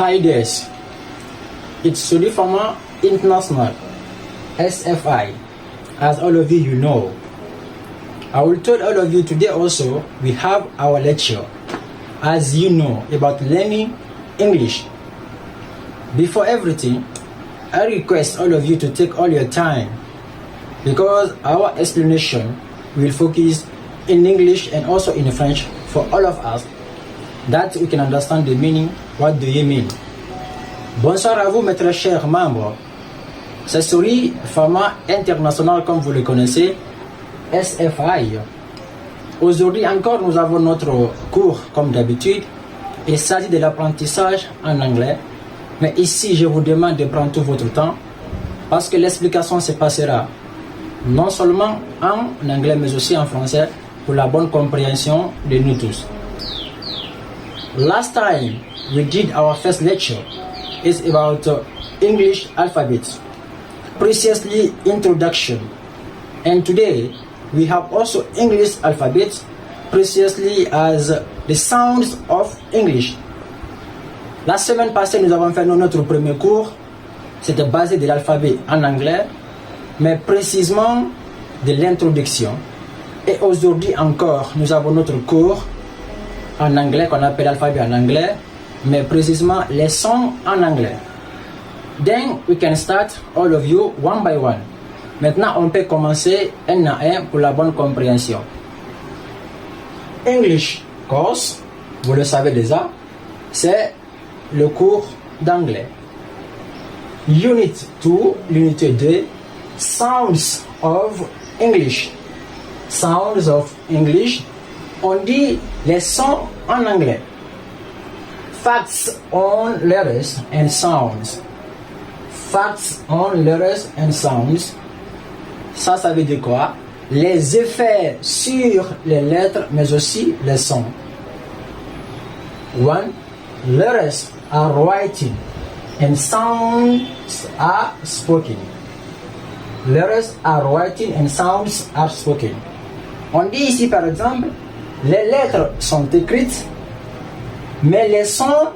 Hi there, it's Sudi Pharma International, SFI, as all of you know. I will tell all of you today also, we have our lecture, as you know, about learning English. Before everything, I request all of you to take all your time, because our explanation will focus in English and also in French for all of us, that we can understand the meaning. What do you mean? Bonsoir à vous, mes très chers membres. C'est Sudi Pharma International, comme vous le connaissez, SFI. Aujourd'hui encore, nous avons notre cours, comme d'habitude. Il s'agit de l'apprentissage en anglais. Mais ici, je vous demande de prendre tout votre temps, parce que l'explication se passera non seulement en anglais, mais aussi en français, pour la bonne compréhension de nous tous. Last time we did our first lecture is about English alphabet, precisely introduction, and today we have also English alphabet, precisely as the sounds of English. La semaine passée, nous avons fait notre premier cours, c'était basé de l'alphabet en anglais, mais précisément de l'introduction. Et aujourd'hui encore, nous avons notre cours en anglais qu'on appelle l'alphabet en anglais, mais précisément les sons en anglais. Then we can start all of you one by one. Maintenant, on peut commencer un à un pour la bonne compréhension. English course, vous le savez déjà, c'est le cours d'anglais. Unit 2, l'unité 2, Sounds of English. Sounds of English, on dit les sons en anglais. Facts on letters and sounds. Facts on letters and sounds. Ça veut dire quoi? Les effets sur les lettres, mais aussi les sons. 1. Letters are written and sounds are spoken. Letters are written and sounds are spoken. On dit ici par exemple, les lettres sont écrites, mais les sons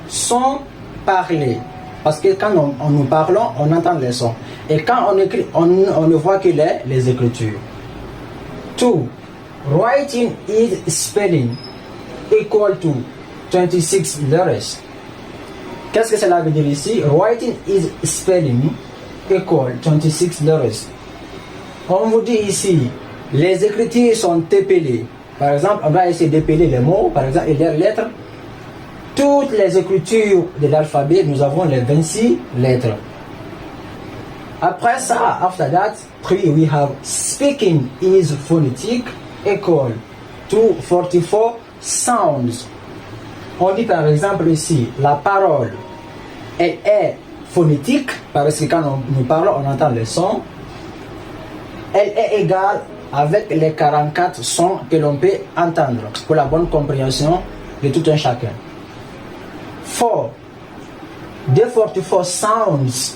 sont parlés. Parce que quand nous parlons, on entend les sons. Et quand on écrit, on ne voit que les écritures. 2. Writing is spelling equal to 26 letters. Qu'est-ce que cela veut dire ici? Writing is spelling equal 26 letters. On vous dit ici, les écritures sont épelées. Par exemple, on va essayer d'épeler les mots, par exemple, et les lettres. Toutes les écritures de l'alphabet, nous avons les 26 lettres. Après ça, after that, 3, we have speaking is phonetic equal to 44 sounds. On dit par exemple ici, la parole, elle est phonétique, parce que quand nous parlons, on entend les sons. Elle est égale avec les 44 sons que l'on peut entendre pour la bonne compréhension de tout un chacun. 4. The 44 sounds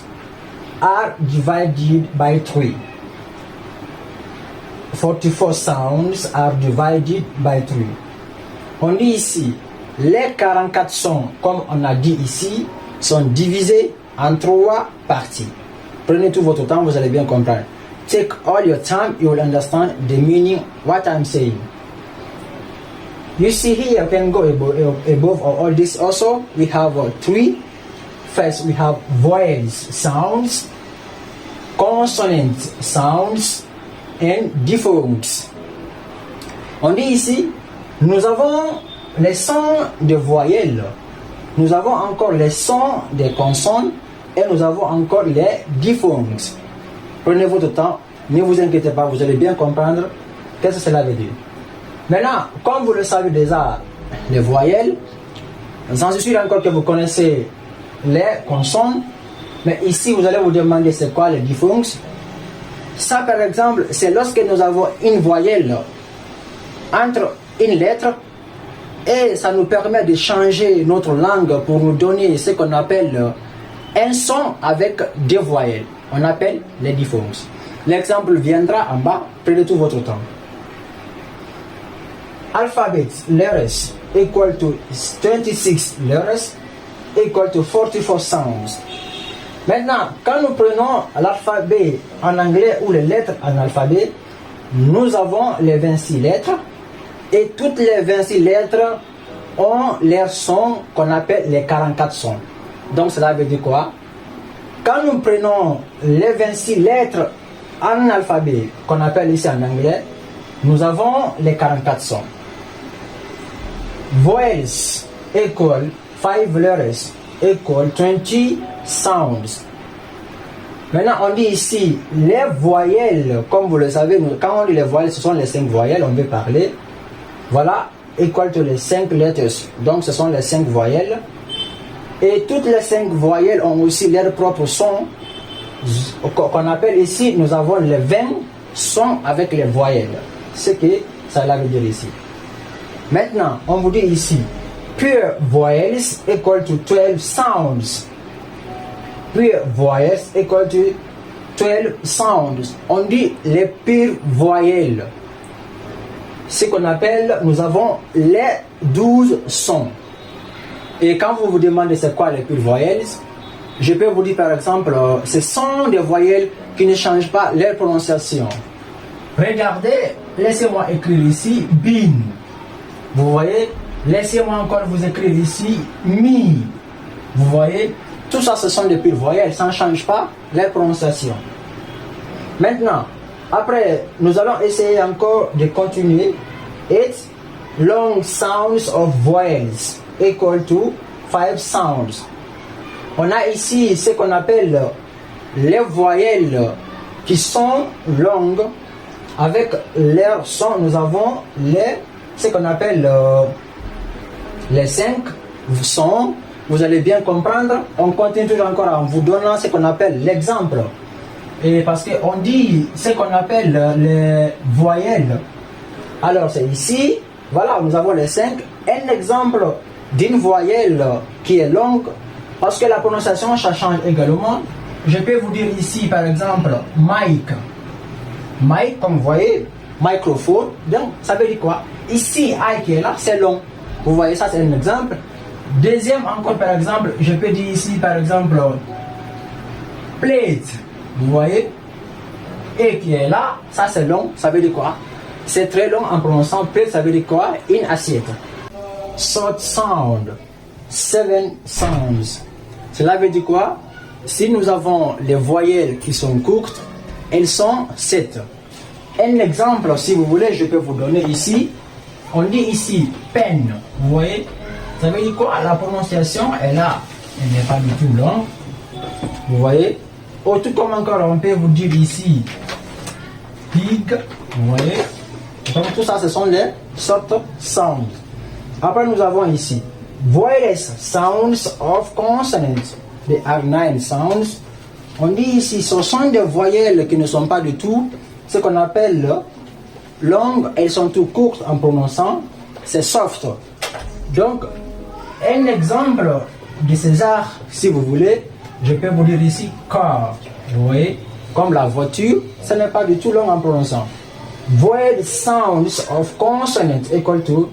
are divided by 3. 44 sounds are divided by 3. On dit ici, les 44 sons, comme on a dit ici, sont divisés en 3 parties. Prenez tout votre temps, vous allez bien comprendre. Take all your time, you will understand the meaning what I'm saying. You see here, you can go above all this also. We have 3. First, we have vowels sounds, consonant sounds, and diphthongs. On dit ici, nous avons les sons de voyelles, nous avons encore les sons des consonnes, et nous avons encore les diphthongs. Prenez votre temps, ne vous inquiétez pas, vous allez bien comprendre qu'est-ce que cela veut dire. Maintenant, comme vous le savez déjà, les voyelles, j'en suis sûr encore que vous connaissez les consonnes, mais ici vous allez vous demander c'est quoi les diphthongs. Ça par exemple, c'est lorsque nous avons une voyelle entre une lettre, et ça nous permet de changer notre langue pour nous donner ce qu'on appelle un son avec 2 voyelles. On appelle les diphthongs. L'exemple viendra en bas, prenez tout votre temps. Alphabet letters equal to 26 letters. equal to 44 sounds. Maintenant, quand nous prenons l'alphabet en anglais ou les lettres en alphabet, nous avons les 26 lettres et toutes les 26 lettres ont leurs sons qu'on appelle les 44 sons. Donc cela veut dire quoi? Quand nous prenons les 26 lettres en alphabet qu'on appelle ici en anglais, nous avons les 44 sons. Voice equal 5 letters equal 20 sounds. Maintenant, on dit ici les voyelles, comme vous le savez, quand on dit les voyelles, ce sont les 5 voyelles, on veut parler. Voilà, equal to les 5 letters. Donc, ce sont les 5 voyelles. Et toutes les 5 voyelles ont aussi leur propre son, qu'on appelle ici, nous avons les 20 sons avec les voyelles. Ce que ça veut dire ici. Maintenant, on vous dit ici, pure vowels equal to 12 sounds. Pure vowels equal to 12 sounds. On dit les pures voyelles. Ce qu'on appelle, nous avons les 12 sons. Et quand vous vous demandez c'est quoi les pures voyelles, je peux vous dire par exemple, ce sont des voyelles qui ne changent pas leur prononciation. Regardez, laissez-moi écrire ici, bin. Vous voyez, laissez-moi encore vous écrire ici, mi. Vous voyez, tout ça ce sont des pures voyelles, ça ne change pas leur prononciation. Maintenant, après, nous allons essayer encore de continuer. It's long sounds of vowels equal to 5 sounds. On a ici ce qu'on appelle les voyelles qui sont longues. Avec leurs sons, nous avons ce qu'on appelle les 5 sons. Vous allez bien comprendre. On continue toujours encore en vous donnant ce qu'on appelle l'exemple. Et parce qu'on dit ce qu'on appelle les voyelles. Alors c'est ici, voilà, nous avons les 5. Un exemple d'une voyelle qui est longue, parce que la prononciation ça change également. Je peux vous dire ici par exemple mic. Mic, comme vous voyez, microphone. Donc ça veut dire quoi? Ici, I qui est là, c'est long. Vous voyez, ça c'est un exemple. Deuxième encore par exemple, je peux dire ici par exemple plate. Vous voyez, et qui est là, ça c'est long, ça veut dire quoi? C'est très long en prononçant plate, ça veut dire quoi? Une assiette. Short sound, 7 sounds. Cela veut dire quoi? Si nous avons les voyelles qui sont courtes, elles sont 7. Un exemple, si vous voulez, je peux vous donner ici. On dit ici pen. Vous voyez? Ça veut dire quoi? La prononciation est là. Elle n'est pas du tout longue. Vous voyez? Oh, tout comme encore, on peut vous dire ici pig. Vous voyez? Donc tout ça, ce sont les short sounds. Après, nous avons ici voiceless sounds of consonants. There are 9 sounds. On dit ici, ce sont des voyelles qui ne sont pas du tout ce qu'on appelle longues. Elles sont tout courtes en prononçant. C'est soft. Donc, un exemple de César, si vous voulez, je peux vous dire ici car. Vous voyez, comme la voiture, ce n'est pas du tout long en prononçant. Void sounds of consonants equal to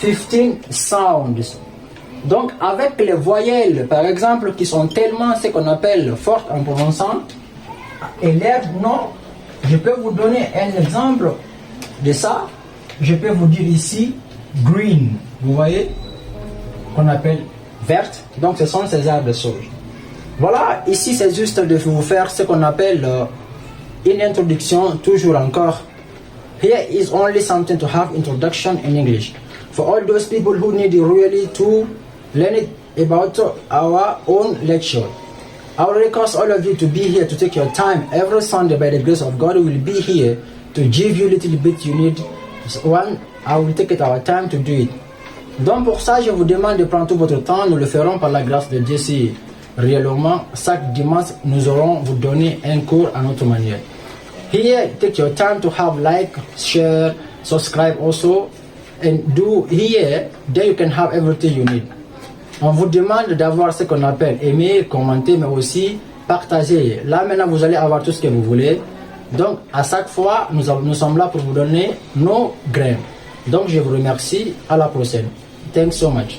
15 sounds. Donc, avec les voyelles, par exemple, qui sont tellement ce qu'on appelle fortes en prononçant, et l'air non, je peux vous donner un exemple de ça. Je peux vous dire ici green. Vous voyez, qu'on appelle verte. Donc, ce sont ces arbres de sauge. Voilà, ici, c'est juste de vous faire ce qu'on appelle une introduction, toujours encore. Here is only something to have introduction in English. For all those people who need really to learn it about our own lecture. I will request all of you to be here to take your time. Every Sunday, by the grace of God, we will be here to give you a little bit you need. One, I will take it our time to do it. Donc pour ça, je vous demande de prendre tout votre temps. Nous le ferons par la grâce de Dieu si réellement chaque dimanche nous aurons vous donner un cours à notre manière. Here, take your time to have like, share, subscribe also, and do here. There you can have everything you need. On vous demande d'avoir ce qu'on appelle aimer, commenter, mais aussi partager. Là maintenant, vous allez avoir tout ce que vous voulez. Donc, à chaque fois, nous sommes là pour vous donner nos graines. Donc, je vous remercie. À la prochaine. Thanks so much.